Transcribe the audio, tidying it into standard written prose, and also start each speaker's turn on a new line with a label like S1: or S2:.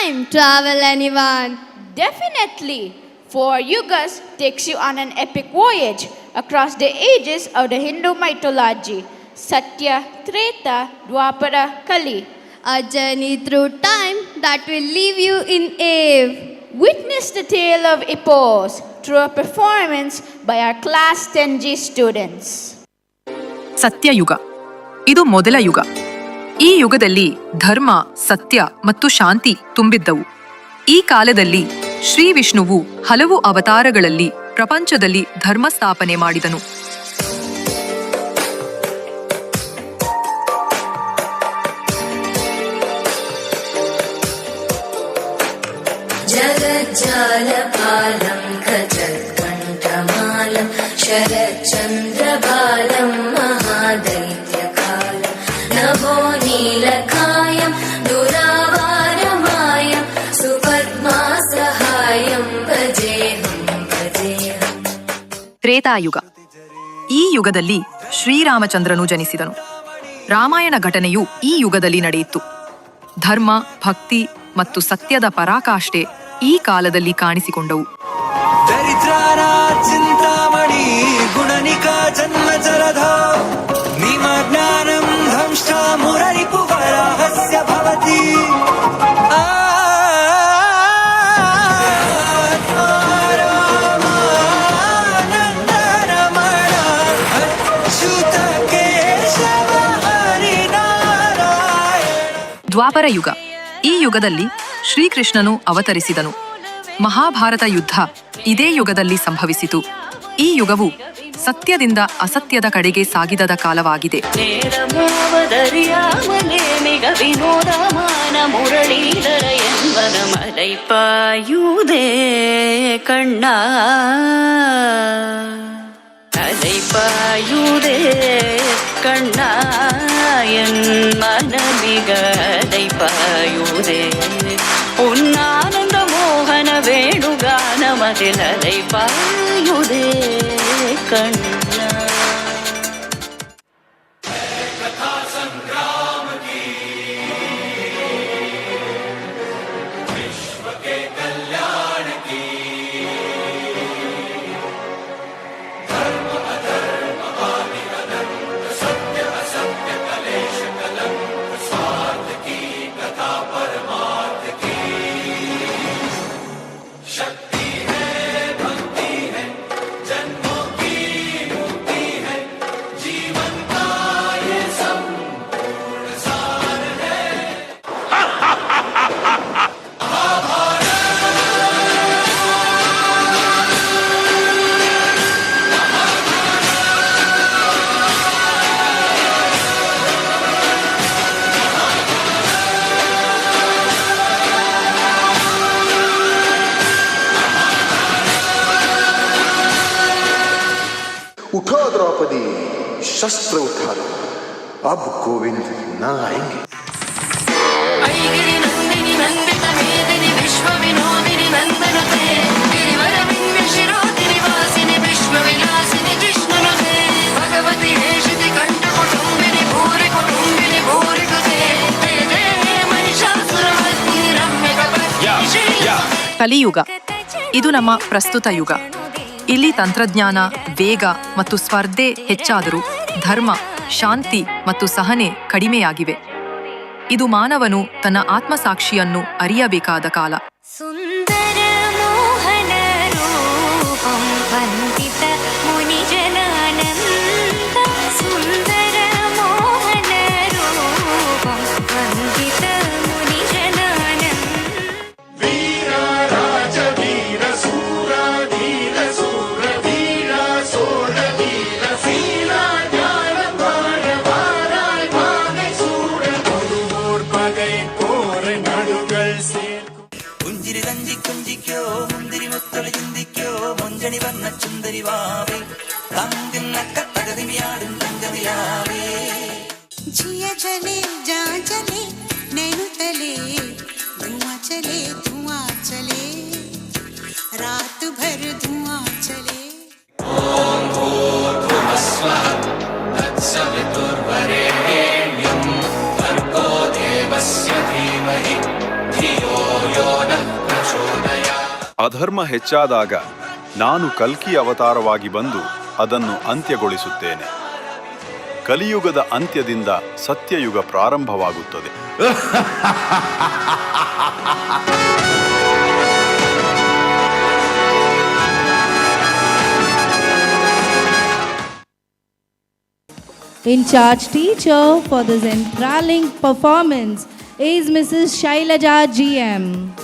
S1: time travel anyone?
S2: Definitely. 4 yugas takes you on an epic voyage across the ages of the Hindu mythology. Satya, Treta, Dwapara, Kali.
S1: A journey through time that will leave you in awe.
S2: Witness the tale of Epos through a performance by our class 10G students.
S3: ಸತ್ಯಯುಗ ಇದು ಮೊದಲ ಯುಗ. ಈ ಯುಗದಲ್ಲಿ ಧರ್ಮ, ಸತ್ಯ ಮತ್ತು ಶಾಂತಿ ತುಂಬಿದ್ದವು. ಈ ಕಾಲದಲ್ಲಿ ಶ್ರೀ ವಿಷ್ಣುವು ಹಲವು ಅವತಾರಗಳಲ್ಲಿ ಪ್ರಪಂಚದಲ್ಲಿ ಧರ್ಮ ಸ್ಥಾಪನೆ ಮಾಡಿದನು.
S4: जगज्जालपालं खचत्कण्ठमालं शरच्चन्द्रबालं महादैत्यकालं नभो नीलकायं दुरावारमायं सुपद्मासहायं भजेऽहं भजेऽहं.
S3: ತ್ರೇತಾಯುಗ. ಈ ಯುಗದಲ್ಲಿ ಶ್ರೀರಾಮಚಂದ್ರನು ಜನಿಸಿದನು. ರಾಮಾಯಣ ಘಟನೆಯು ಈ ಯುಗದಲ್ಲಿ ನಡೆಯಿತು. ಧರ್ಮ, ಭಕ್ತಿ ಮತ್ತು ಸತ್ಯದ ಪರಾಕಾಷ್ಠೆ ಈ ಕಾಲದಲ್ಲಿ ಕಾಣಿಸಿಕೊಂಡವು.
S5: ದರಿದ್ರರ ಚಿಂತಾಮಣಿ ಗುಣನಿಕ ಜನ್ಮಜರಧ ನಿಮಜ್ಞಾನಂ ಧಂಷ್ಟ ಮುರರಿಪುವರಹಸ್ಯ ಭವತಿ.
S3: ದ್ವಾಪರ ಯುಗ. ಈ ಯುಗದಲ್ಲಿ ಶ್ರೀಕೃಷ್ಣನು ಅವತರಿಸಿದನು. ಮಹಾಭಾರತ ಯುದ್ಧ ಇದೇ ಯುಗದಲ್ಲಿ ಸಂಭವಿಸಿತು. ಈ ಯುಗವು ಸತ್ಯದಿಂದ ಅಸತ್ಯದ ಕಡೆಗೆ ಸಾಗಿದ ಕಾಲವಾಗಿದೆ.
S6: அலைப்பாயுதே கண்ணாயன் மனமிக அலைப்பாயுதே உன்னானந்த மோகன வேணுகானமதில் அலைப்பாயுதே கண்ணா.
S7: उठो द्रौपदी, शस्त्र उठा लो, अब गोविंद न आएंगे.
S3: ಕಲಿಯುಗ. ಇದು ನಮ್ಮ ಪ್ರಸ್ತುತ ಯುಗ. ಇಲ್ಲಿ ತಂತ್ರಜ್ಞಾನ, ವೇಗ ಮತ್ತು ಸ್ಪರ್ಧೆ ಹೆಚ್ಚಾದರೂ ಧರ್ಮ, ಶಾಂತಿ ಮತ್ತು ಸಹನೆ ಕಡಿಮೆಯಾಗಿವೆ. ಇದು ಮಾನವನು ತನ್ನ ಆತ್ಮಸಾಕ್ಷಿಯನ್ನು ಅರಿಯಬೇಕಾದ ಕಾಲ.
S4: ಸುಂದರ ಮೋಹನ ರೂಪಂ ವಂದಿತ ಮುನಿಜನಾನಂದ ಸುಂದರ ಮೋಹನ ರೂಪಂ ವಂದಿತ ಮುನಿಜನಾನಂದ.
S8: ವೀರ ರಾಜ ವೀರ ಸೂರ ಧೀರ ಸೂರ ವೀರ ಸೋಳ ವೀರ ಸೀಲ ஞான வாழ வாராய் வாகை சூட கொடுவோர் பகை போர் நடுகள் சேர்க்கும்.
S5: പുഞ്ചിരി തഞ്ചി കുഞ്ചിക്കോ മുന്തിരി മുത്തളി ചിന്തിക്കോ മുഞ്ചണി വന്ന ചുന്ദരി വാവേ തങ്കിന്നക്ക തകതിമിയാടും തങ്കതിയാവേ.
S9: जिया चले जा चले नैनु तले धुआं चले रात भर धुआं चले.
S8: ओम भूर्भुवः स्वः तत्सवितुर्वरेण्यं भर्गो देवस्य धीमहि धियो यो नः प्रचोदयात्.
S10: ಅಧರ್ಮ ಹೆಚ್ಚಾದಾಗ ನಾನು ಕಲ್ಕಿ ಅವತಾರವಾಗಿ ಬಂದು ಅದನ್ನು ಅಂತ್ಯಗೊಳಿಸುತ್ತೇನೆ. ಕಲಿಯುಗದ ಅಂತ್ಯದಿಂದ ಸತ್ಯಯುಗ ಪ್ರಾರಂಭವಾಗುತ್ತದೆ.
S11: In charge teacher for this enthralling performance is Mrs. Shailaja GM.